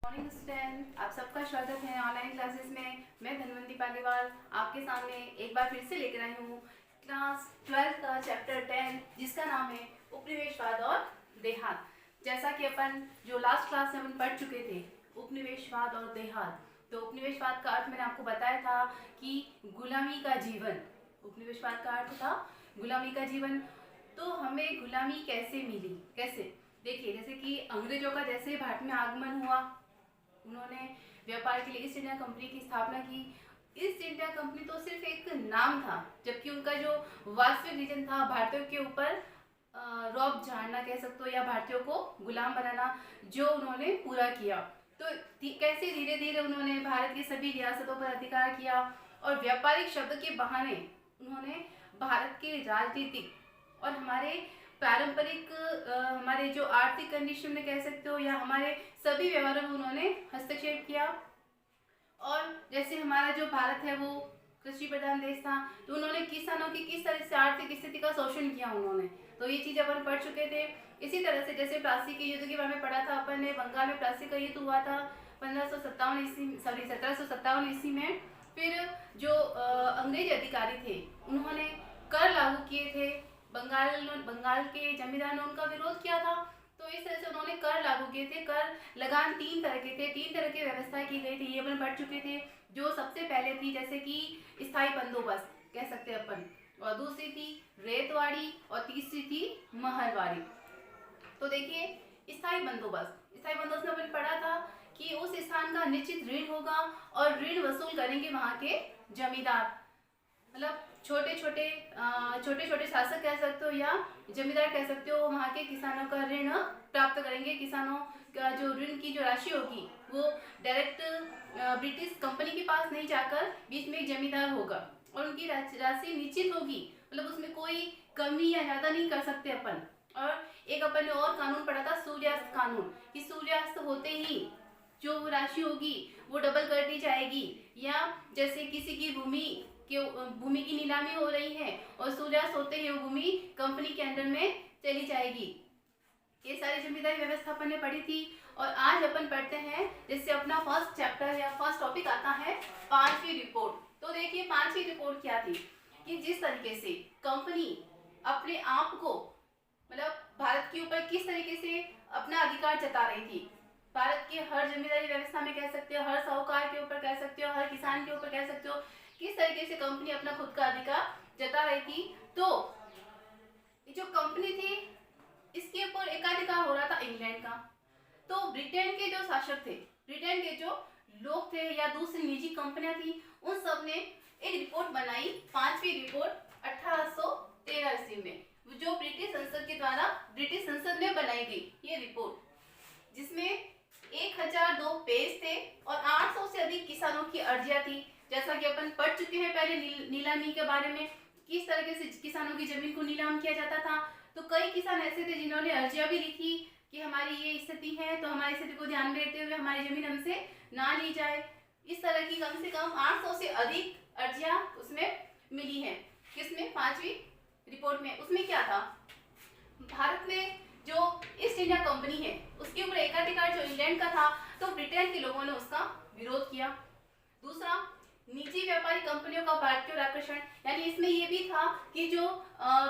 Morning student, आप सबका स्वागत है ऑनलाइन क्लासेस में। मैं धनवंती पालीवाल आपके सामने एक बार फिर से लेकर आई हूँ क्लास 12 का चैप्टर 10, जिसका नाम है उपनिवेशवाद और देहात। जैसा कि अपन जो लास्ट क्लास में अपन पढ़ चुके थे उपनिवेशवाद और देहात, तो उपनिवेशवाद का अर्थ मैंने आपको बताया था कि गुलामी का जीवन। उपनिवेशवाद का अर्थ था गुलामी का जीवन। तो हमें गुलामी कैसे मिली, कैसे? देखिए, जैसे कि अंग्रेजों का जैसे भारत में आगमन हुआ, उन्होंने व्यापार के लिए ईस्ट इंडिया कंपनी की स्थापना की। ईस्ट इंडिया कंपनी तो सिर्फ एक नाम था, जबकि उनका जो वास्तविक रीजन था भारतीयों के ऊपर रौब झाड़ना कह सकते हो, या भारतीयों को गुलाम बनाना, जो उन्होंने पूरा किया। तो कैसे धीरे धीरे उन्होंने भारत की सभी रियासतों पर अधिकार किया और व्यापारिक शब्द के बहाने उन्होंने भारत के राजनीतिक और हमारे पारंपरिक हमारे जो आर्थिक कंडीशन में कह सकते हो, या हमारे सभी व्यवहारों में उन्होंने हस्तक्षेप किया। और जैसे हमारा जो भारत है वो कृषि प्रधान देश था, तो उन्होंने किसानों की किस तरह से आर्थिक स्थिति का शोषण किया उन्होंने, तो ये चीज अपन पढ़ चुके थे। इसी तरह से जैसे प्लासी के युद्ध के बारे में पढ़ा था अपन ने, बंगाल में प्लासी का युद्ध हुआ था 1757 ईस्वी में। फिर जो अंग्रेज अधिकारी थे उन्होंने कर लागू किए थे, बंगाल के जमींदार ने उनका विरोध किया था। तो इस तरह से उन्होंने कर लागू किए थे। कर लगान तीन तरह के थे, तीन तरह की व्यवस्था की गई थी, ये अपन पढ़ चुके थे। जो सबसे पहले थी जैसे कि स्थायी बंदोबस्त कह सकते हैं अपन, और दूसरी थी रेतवाड़ी, और तीसरी थी महलवाड़ी। तो देखिए, स्थायी बंदोबस्त में अपन पढ़ा था कि उस स्थान का निश्चित ऋण होगा और ऋण वसूल करेंगे वहां के जमींदार, मतलब छोटे छोटे शासक कह सकते हो या जमींदार कह सकते हो, वहाँ के किसानों का ऋण प्राप्त करेंगे। किसानों का जो ऋण की जो राशि होगी वो डायरेक्ट ब्रिटिश कंपनी के पास नहीं जाकर बीच में एक जमींदार होगा, और उनकी राशि निश्चित होगी, मतलब उसमें कोई कमी या ज्यादा नहीं कर सकते अपन। और एक अपन ने और कानून पढ़ा था, सूर्यास्त कानून, कि सूर्यास्त होते ही जो राशि होगी वो डबल कर दी जाएगी, या जैसे किसी की भूमि की नीलामी हो रही है और सूर्यास्त होते ही वो भूमि कंपनी के अंडर में चली जाएगी। ये सारी जमींदारी व्यवस्था अपन ने पढ़ी थी। और आज अपन पढ़ते हैं जिससे अपना फर्स्ट चैप्टर या फर्स्ट टॉपिक आता है पांचवी रिपोर्ट। तो देखिए, पांचवी रिपोर्ट क्या थी कि जिस तरीके से कंपनी अपने आप को, मतलब भारत के ऊपर किस तरीके से अपना अधिकार जता रही थी, भारत के हर जमींदारी व्यवस्था में कह सकते हो, हर साहूकार के ऊपर कह सकते हो, हर किसान के ऊपर कह सकते हो, किस तरीके से कंपनी अपना खुद का अधिकार जता रही थी। तो जो कंपनी थी इसके ऊपर एकाधिकार हो रहा था इंग्लैंड का। तो ब्रिटेन के जो शासक थे, ब्रिटेन के जो लोग थे, या दूसरी निजी कंपनियां थी, उन सब ने एक रिपोर्ट बनाई, पांचवी रिपोर्ट 1813 ईस्वी में, जो ब्रिटिश संसद के द्वारा ब्रिटिश संसद में बनाई गई ये रिपोर्ट, जिसमें 1002 पेज थे और 800 से अधिक किसानों की अर्जियां थी। जैसा कि अपन पढ़ चुके हैं पहले नीलामी के बारे में, किस तरीके से किसानों की जमीन को नीलाम किया जाता था। तो कई किसान ऐसे थे जिन्होंने अर्जियां भी लिखी कि हमारी ये स्थिति है, तो हमारी स्थिति को ध्यान में रखते हुए हमारी जमीन हमसे ना ली जाए। इस तरह की कम से कम 800 से अधिक अर्जियां उसमें मिली है। किसमें? पांचवी रिपोर्ट में। उसमें क्या था, भारत में जो ईस्ट इंडिया कंपनी है उसके ऊपर एकाधिकार जो इंग्लैंड का था, तो ब्रिटेन के लोगों ने उसका विरोध किया। दूसरा, निजी व्यापारी कंपनियों का भारत की ओर आकर्षण, यानी इसमें यह भी था कि जो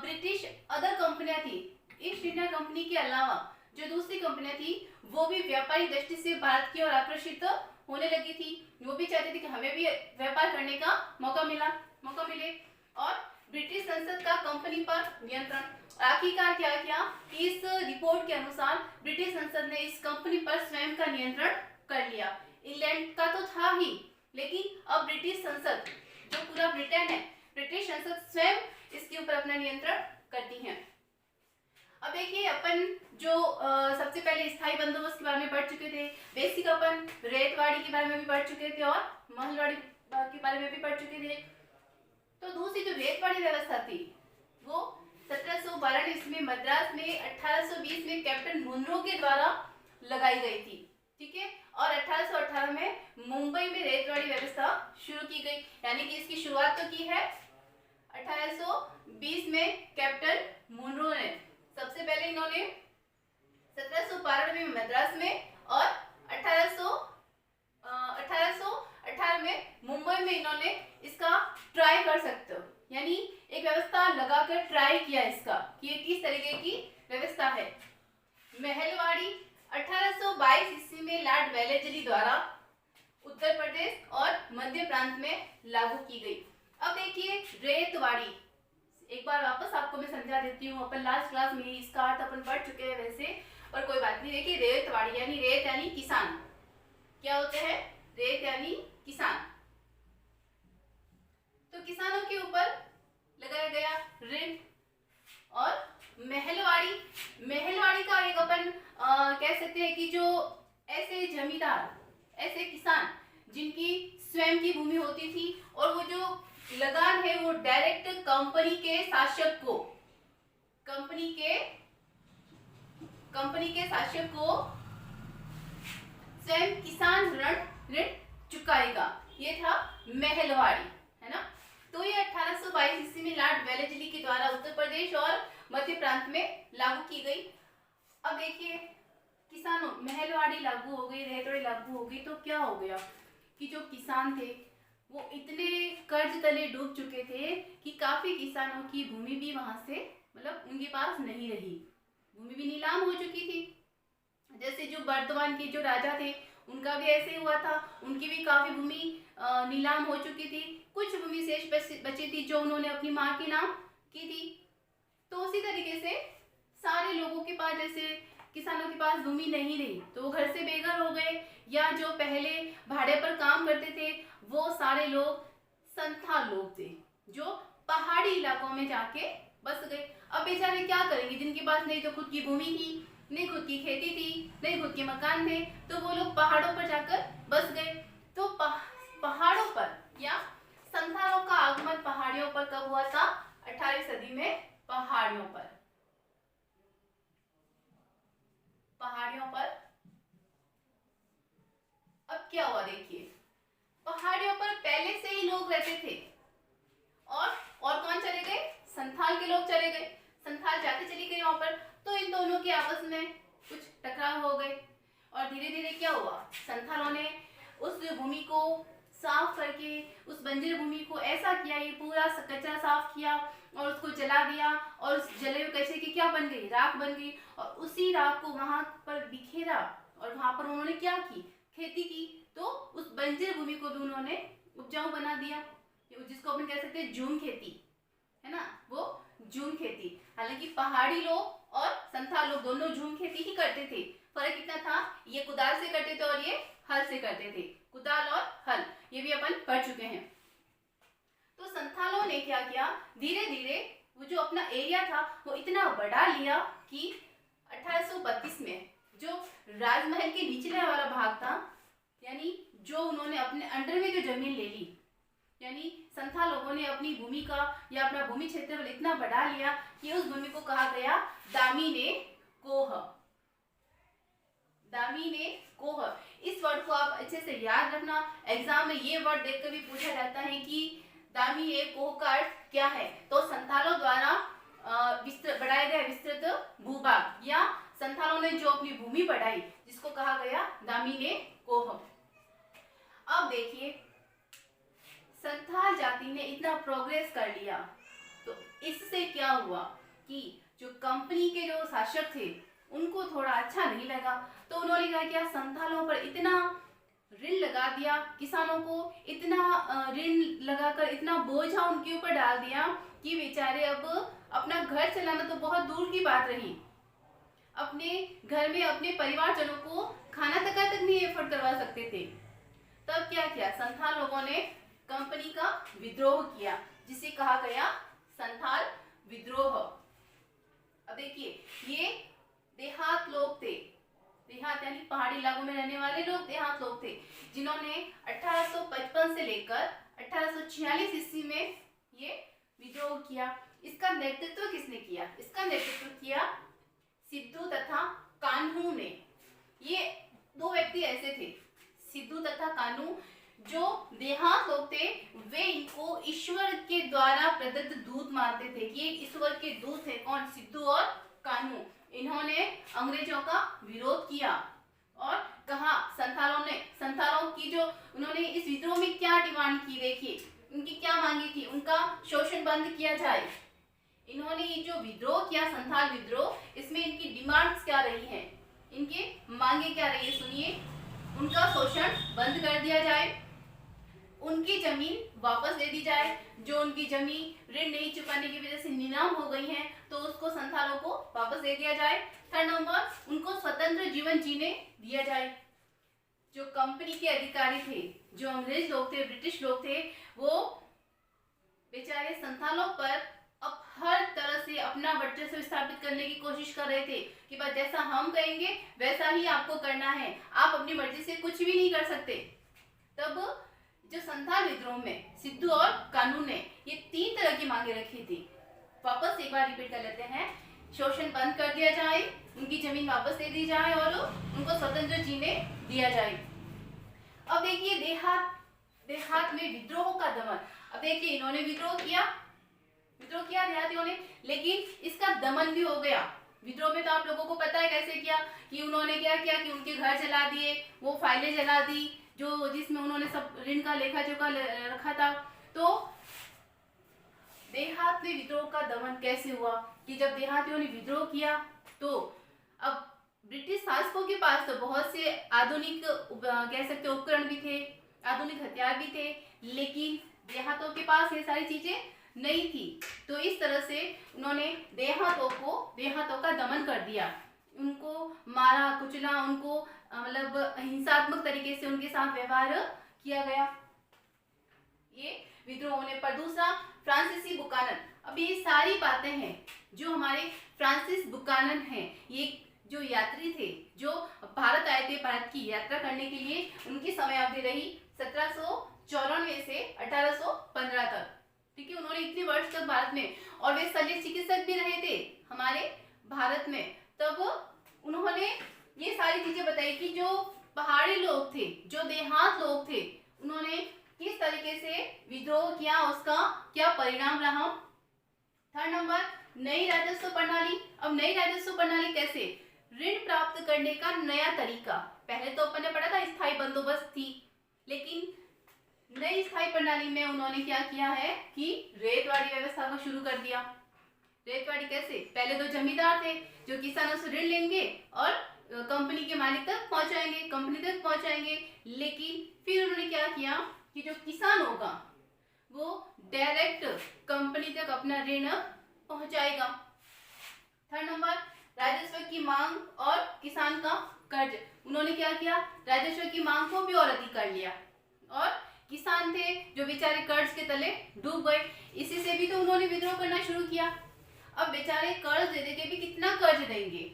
ब्रिटिश अदर कंपनियां थी, ईस्ट इंडिया कंपनी के अलावा जो दूसरी कंपनियां थी, वो भी व्यापारिक दृष्टि से भारत की ओर आकर्षित होने लगी थी। वो भी चाहते थे कि हमें भी व्यापार करने का मौका मिले। और ब्रिटिश संसद का कंपनी पर नियंत्रण। आखिरकार क्या किया, इस रिपोर्ट के अनुसार ब्रिटिश संसद ने इस कंपनी पर स्वयं का नियंत्रण कर लिया। इंग्लैंड का तो था ही, लेकिन अब ब्रिटिश संसद, जो पूरा ब्रिटेन है, ब्रिटिश संसद स्वयं इसके ऊपर अपना नियंत्रण करती है। अब देखिए, अपन जो सबसे पहले स्थायी बंदोबस्त के बारे में पढ़ चुके थे, बेसिक अपन रेतवाड़ी के बारे में भी पढ़ चुके थे और महलवाड़ी के बारे में भी पढ़ चुके थे। तो दूसरी जो रेतवाड़ी व्यवस्था थी वो 1712 ईस्वी में मद्रास में 1820 में कैप्टन मुनरो के द्वारा लगाई गई थी, ठीक है। और 1818 में मुंबई में रेतवाड़ी व्यवस्था शुरू की गई, यानी कि इसकी शुरुआत तो की है 1820 में कैप्टन मुनरो ने। सबसे पहले इन्होंने 1792 में मद्रास में और 1818 में मुंबई में इन्होंने इसका ट्राई कर सकते हो, यानी एक व्यवस्था लगाकर ट्राई किया इसका कि ये किस तरीके की व्यवस्था है। महलवाड़ी 1822 ईस्वी में लॉर्ड वेलेस्ली द्वारा उत्तर प्रदेश और मध्य प्रांत में लागू की गई। अब देखिए रेतवाड़ी, एक बार वापस आपको मैं समझा देती हूँ, अपन लास्ट क्लास में इसका अर्थ अपन पढ़ चुके हैं वैसे, पर कोई बात नहीं। देखिए रेतवाड़ी यानी रेत यानी किसान, क्या होते हैं? रेत यानी किसान। तो किसानों के ऊपर लगाया गया ऋण। और महलवाड़ी, महलवाड़ी का एक अपन कह सकते हैं कि जो ऐसे जमींदार, ऐसे किसान जिनकी स्वयं की भूमि होती थी और वो जो लगान है वो डायरेक्ट कंपनी के शासक को, कंपनी के शासक को स्वयं किसान ऋण चुकाएगा, ये था महलवाड़ी, है ना। तो ये 1822 ईस्वी में लॉर्ड वेलेस्ली के द्वारा उत्तर प्रदेश और मध्य प्रांत में लागू की गई। अब देखिए किसानों, महलवाड़ी लागू हो गई, रेतवाड़ी लागू हो गई, तो क्या हो गया कि जो किसान थे वो इतने कर्ज तले डूब चुके थे कि काफी किसानों की भूमि भी वहां से मतलब उनके पास नहीं रही, भूमि भी नीलाम हो चुकी थी। जैसे जो वर्तमान के जो राजा थे उनका भी ऐसे हुआ था, उनकी भी काफी भूमि नीलाम हो चुकी थी, कुछ भूमि शेष बची थी जो उन्होंने अपनी माँ के नाम की थी। तो उसी तरीके से सारे लोगों के पास, जैसे किसानों के पास भूमि नहीं रही तो वो घर से बेघर हो गए, या जो पहले भाड़े पर काम करते थे वो सारे लोग संथाल लोग थे जो पहाड़ी इलाकों में जाके बस गए। अब बेचारे क्या करेंगे, जिनके पास नहीं तो खुद की भूमि थी, नहीं खुद की खेती थी, नहीं खुद के मकान थे, तो वो लोग पहाड़ों पर जाकर बस गए। तो पहाड़ों पर या संथालों का आगमन पहाड़ियों पर कब हुआ था? 18वीं सदी में पहाड़ियों पर। अब क्या हुआ देखिए, पहाड़ियों पर पहले से ही लोग रहते थे और कौन चले गए? संथाल के लोग चले गए, संथाल जाते चली गई वहां पर। तो इन दोनों के आपस में कुछ टकराव हो गए और धीरे धीरे क्या हुआ, संथालों ने उस भूमि को साफ करके, उस बंजर भूमि को ऐसा किया, ये पूरा कचरा साफ किया और उसको जला दिया, और उस जले हुए कचरे की क्या बन गई? राख बन गई। और उसी राख को वहां पर बिखेरा और वहां पर उन्होंने क्या की? खेती की। तो उस बंजर भूमि को भी उन्होंने उपजाऊ बना दिया, जिसको अपन कह सकते हैं झूम खेती, है ना, वो झूम खेती। हालांकि पहाड़ी लोग और संथाल लोग दोनों झूम खेती ही करते थे, फर्क कितना था, ये कुदाल से करते थे और ये हल से करते थे, कुदाल और हल, ये भी अपन पढ़ चुके हैं। तो संथालों ने क्या किया, धीरे धीरे वो जो अपना एरिया था वो इतना बढ़ा लिया कि 1832 में जो राजमहल के निचले वाला भाग था, यानी जो उन्होंने अपने अंडर में जो जमीन ले ली, यानी संथाल लोगों ने अपनी भूमि का या अपना भूमि क्षेत्र इतना बढ़ा लिया कि उस भूमि को कहा गया दामिने कोह। दामिने कोह, इस वर्ड को आप अच्छे से याद रखना, एग्जाम में ये वर्ड देखकर भी पूछा जाता है कि दामिने कोह का अर्थ क्या है। तो संथालों द्वारा बढ़ाया गया विस्तृत भूभाग, या संथालों ने जो अपनी भूमि बढ़ाई जिसको कहा गया दामिने कोह। अब देखिए संथाल जाति ने इतना प्रोग्रेस कर लिया तो इससे क्या हुआ कि जो कंपनी के जो शासक थे उनको थोड़ा अच्छा नहीं लगा, तो उन्होंने क्या किया, संथालों पर इतना ऋण लगा दिया, किसानों को इतना ऋण लगाकर इतना बोझा उनके ऊपर डाल दिया कि बेचारे अब अपना घर चलाना तो बहुत दूर की बात रही, अपने घर में अपने परिवारजनों को खाना तक नहीं एफर्ट करवा सकते थे। तब क्या किया, संथाल लोगों ने कंपनी का विद्रोह किया, जिसे कहा गया संथाल विद्रोह। अब देखिए ये देहात लोग थे, देहात यानी पहाड़ी इलाकों में रहने वाले लोग देहात लोग थे, जिन्होंने 1855 से लेकर 1846 ईस्वी में ये विद्रोह किया। इसका नेतृत्व किसने किया? इसका नेतृत्व किया सिद्धू तथा कान्हू ने। ये दो व्यक्ति ऐसे थे, सिद्धू तथा कान्हू, जो देहात लोग थे, वे इनको ईश्वर के द्वारा प्रदत्त दूत मानते थे कि ये ईश्वर के दूत है। कौन? सिद्धू और कान्हू। इन्होंने अंग्रेजों का विरोध किया और कहा संथालों की जो उन्होंने इस विद्रोह में क्या डिमांड की, देखिए उनकी क्या मांगी थी, उनका शोषण बंद किया जाए। इन्होंने ये जो विद्रोह किया संथाल विद्रोह, इसमें इनकी डिमांड्स क्या रही हैं, इनकी मांगे क्या रही है, सुनिए। उनका शोषण बंद कर दिया जाए, उनकी जमीन वापस दे दी जाए, जो उनकी जमीन ऋण नहीं चुकाने की वजह से नीलाम हो गई है तो उसको संथालों को वापस दे दिया जाए। थर्ड नंबर, उनको स्वतंत्र जीवन जीने दिया जाए। जो कंपनी के अधिकारी थे, जो अंग्रेज लोग थे, ब्रिटिश लोग थे, वो बेचारे संथालों पर अब हर तरह से अपना वर्चस्व स्थापित करने की कोशिश कर रहे थे कि बस जैसा हम कहेंगे वैसा ही आपको करना है, आप अपनी मर्जी से कुछ भी नहीं कर सकते। तब जो संथाल विद्रोह में सिद्धू और कानू ने ये 3 तरह की मांगे रखी थी। वापस एक बार रिपीट कर लेते हैं। शोषण बंद कर दिया जाए, उनकी जमीन वापस दे दी जाए और उनको स्वतंत्र जीने दिया जाए। अब देखिए देहात में विद्रोह का दमन। अब देखिए इन्होंने विद्रोह किया देहातियों ने, लेकिन इसका दमन भी हो गया। विद्रोह में तो आप लोगों को पता है कैसे किया, कि उन्होंने क्या किया कि उनके घर जला दिए, वो फाइलें जला दी जो जिसमें उन्होंने सब ऋण का लेखा जोखा रखा था। तो देहात में विद्रोह का दमन कैसे हुआ कि जब देहातियों ने विद्रोह किया तो अब ब्रिटिश शासकों के पास तो बहुत से आधुनिक कह सकते उपकरण भी थे, आधुनिक हथियार भी थे, लेकिन देहातों के पास ये सारी चीजें नहीं थी। तो इस तरह से उन्होंने देहातों का दमन कर दिया, उनको मारा कुचला, उनको मतलब हिंसात्मक तरीके से उनके साथ व्यवहार किया गया, ये विद्रोह होने पर। दूसरा, फ्रांसीसी बुकानन। अब ये सारी बातें हैं जो हमारे फ्रांसिस बुकानन हैं, ये जो यात्री थे जो भारत आए थे, भारत की यात्रा करने के लिए, उनकी समयावधि रही 1794 से 1815 तक। ठीक है, उन्होंने इतने वर्ष तक भारत में, और वे शल्य चिकित्सक भी रहे थे हमारे भारत में। तब उन्होंने ये सारी चीजें बताई कि जो पहाड़ी लोग थे, जो देहात लोग थे, उन्होंने किस तरीके से विद्रोह किया, उसका क्या परिणाम रहा। थर्ड नंबर, नई राजस्व प्रणाली। अब नई राजस्व प्रणाली कैसे, ऋण प्राप्त करने का नया तरीका। पहले तो अपन ने पढ़ा था स्थायी बंदोबस्त थी, लेकिन नई स्थायी प्रणाली में उन्होंने क्या किया है कि रेतवाड़ी व्यवस्था को शुरू कर दिया। रेतवाड़ी कैसे, पहले तो जमींदार थे जो किसानों से ऋण लेंगे और कंपनी के मालिक तक पहुंचाएंगे, कंपनी तक पहुंचाएंगे, लेकिन फिर उन्होंने क्या किया कि जो किसान होगा वो डायरेक्ट कंपनी तक अपना ऋण पहुंचाएगा। थर्ड नंबर, राजस्व की मांग और किसान का कर्ज। उन्होंने क्या किया, राजस्व की मांग को भी और अधिक कर लिया, और किसान थे जो बेचारे कर्ज के तले डूब गए, इसी से भी तो उन्होंने विद्रोह करना शुरू किया। अब बेचारे कर्ज दे दे के भी कितना कर्ज देंगे,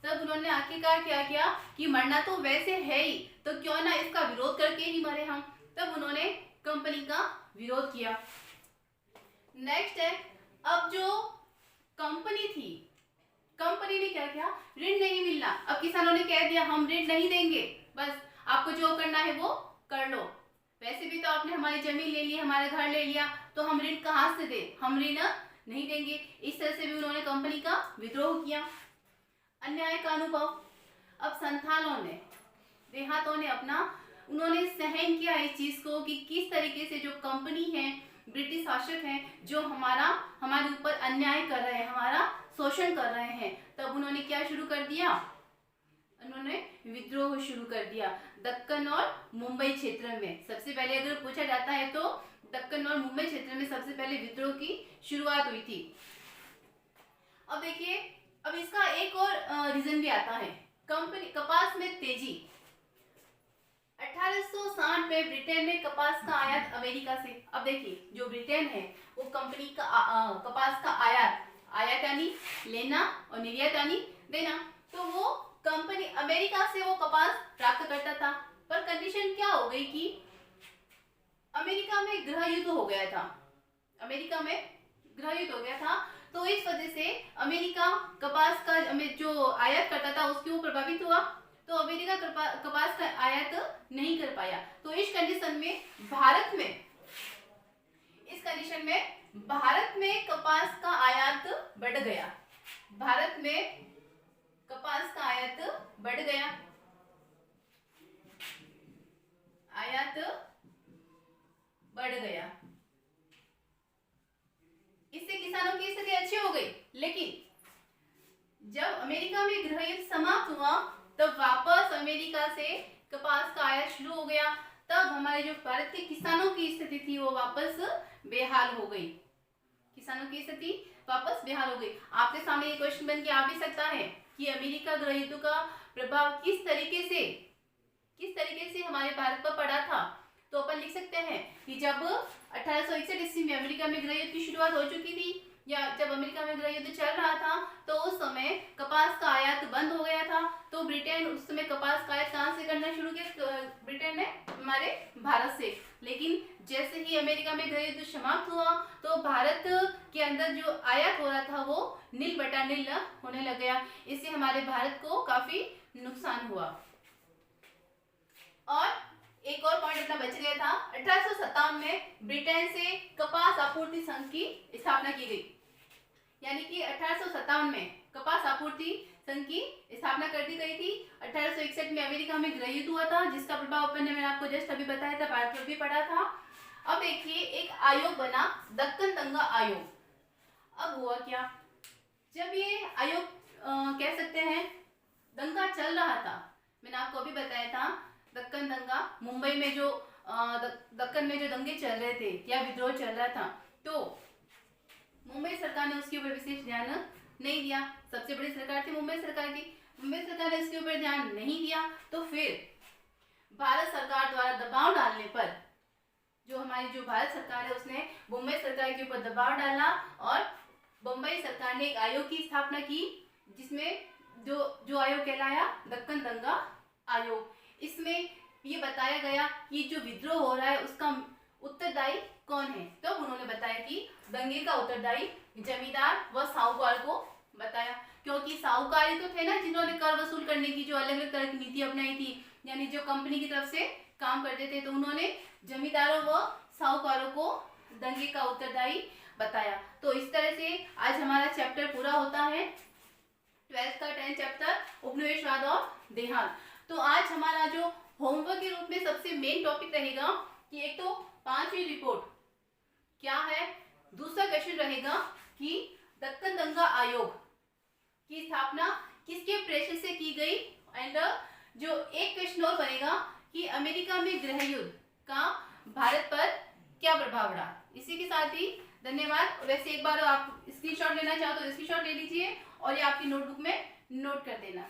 तब उन्होंने आखिरकार क्या किया कि मरना तो वैसे है ही, तो क्यों ना इसका विरोध करके ही मरे हम। तब उन्होंने कंपनी का विरोध किया। नेक्स्ट है, अब जो कंपनी थी, कंपनी ने क्या किया, ऋण नहीं मिलना। अब किसानों ने कह दिया हम ऋण नहीं देंगे, बस आपको जो करना है वो कर लो, वैसे भी तो आपने हमारी जमीन ले ली, हमारा घर ले लिया, तो हम ऋण कहाँ से दे, हम ऋण नहीं देंगे। इस तरह से भी उन्होंने कंपनी का विद्रोह किया। अन्याय का अनुभव। अब संथालों ने, देहातों ने उन्होंने सहन किया इस चीज को कि किस तरीके से जो कंपनी है, ब्रिटिश शासक हैं, जो हमारे ऊपर अन्याय कर रहे हैं, हमारा शोषण कर रहे हैं। तब उन्होंने क्या शुरू कर दिया, उन्होंने विद्रोह शुरू कर दिया दक्कन और मुंबई क्षेत्र में। सबसे पहले अगर पूछा जाता है तो दक्कन और मुंबई क्षेत्र में सबसे पहले विद्रोह की शुरुआत हुई थी। अब देखिए, अब इसका एक और रीजन भी आता है, कपास में तेजी। 1860 में ब्रिटेन में कपास का आयात अमेरिका से। अब देखिए, जो ब्रिटेन है वो कंपनी का कपास का आयात यानी लेना और निर्यात यानी देना, तो वो कंपनी अमेरिका से वो कपास प्राप्त करता था। पर कंडीशन क्या हो गई कि अमेरिका में गृह युद्ध हो गया था, तो इस वजह से अमेरिका कपास का जो आयात करता था उसके वो प्रभावित हुआ, तो अमेरिका कपास का आयात नहीं कर पाया। तो इस कंडीशन में भारत में कपास का आयात बढ़ गया, आयात बढ़ गया। इससे किसानों की स्थिति अच्छी हो गई। लेकिन जब अमेरिका में गृह युद्ध समाप्त हुआ तब वापस अमेरिका से कपास का आयात शुरू हो गया। तब हमारे जो भारत के किसानों की स्थिति थी वो वापस बेहाल हो गई। किसानों की स्थिति वापस बेहाल हो गई। आपके सामने ये क्वेश्चन बन के आ भी सकता है कि अमेरिका गृह युद्ध का प्रभाव किस तरीके से हमारे भारत पर पड़ा था। तो अपन लिख सकते हैं कि जब 1861 ईस्वी में अमेरिका में गृह युद्ध की शुरुआत हो चुकी थी, या जब अमेरिका में गृह युद्ध चल रहा था, तो उस समय कपास का आयात बंद हो गया था। तो ब्रिटेन उस समय कपास का आयात कहाँ से करना शुरू किया? ब्रिटेन ने हमारे भारत से। लेकिन जैसे ही अमेरिका में गृह युद्ध समाप्त हुआ तो भारत के अंदर जो आयात हो रहा था वो नील बटा नील होने लग गया। इससे हमारे भारत को काफी नुकसान हुआ। और एक और पॉइंट अपना बच गया था। 1857 में ब्रिटेन से कपास आपूर्ति संघ की स्थापना की गई। यानी कि 1857 में कपास आपूर्ति संघ की स्थापना कर दी गई थी। 1861 में अमेरिका में गृह युद्ध हुआ था, जिसका प्रभाव अपन ने मैंने आपको जस्ट अभी बताया था, भारत पर भी पड़ा था। अब देखिए एक आयोग बना, दक्कन दंगा आयोग। अब हुआ क्या, जब ये आयोग कह सकते हैं दंगा चल रहा था, मैंने आपको अभी बताया था दक्कन दंगा, मुंबई में जो दक्कन में जो दंगे चल रहे थे या विद्रोह चल रहा था, तो मुंबई सरकार ने उसके ऊपर विशेष ध्यान नहीं दिया। सबसे बड़ी सरकार थी मुंबई सरकार की, मुंबई सरकार ने इसके ऊपर ध्यान नहीं दिया। तो फिर भारत सरकार द्वारा दबाव डालने पर जो हमारी जो भारत सरकार है उसने मुंबई सरकार के ऊपर दबाव डाला और मुंबई सरकार ने एक आयोग की स्थापना की, जिसमें जो आयोग कहलाया दक्कन दंगा आयोग। इसमें ये बताया गया कि जो विद्रोह हो रहा है उसका उत्तरदायी कौन है। तो उन्होंने बताया कि दंगे का उत्तरदायी जमींदार व साहूकार को बताया, क्योंकि साहूकार तो थे ना जिन्होंने कर वसूल करने की जो अलग अलग तरह की नीति अपनाई थी, यानी जो कंपनी की तरफ से काम करते थे, तो उन्होंने जमींदारों व साहूकारों को दंगे का उत्तरदायी बताया। तो इस तरह से आज हमारा चैप्टर पूरा होता है, 12th का 10th चैप्टर उपनिवेशवाद और देहात। तो आज हमारा जो होमवर्क के रूप में सबसे मेन टॉपिक रहेगा कि एक तो 5वीं रिपोर्ट क्या है, दूसरा क्वेश्चन रहेगा कि दक्कन दंगा आयोग की स्थापना किसके प्रेशर से की गई, एंड जो एक क्वेश्चन और बनेगा कि अमेरिका में गृह युद्ध का भारत पर क्या प्रभाव रहा। इसी के साथ ही धन्यवाद। वैसे एक बार आप स्क्रीनशॉट लेना चाहो तो स्क्रीनशॉट ले लीजिए और ये आपकी नोटबुक में नोट कर देना।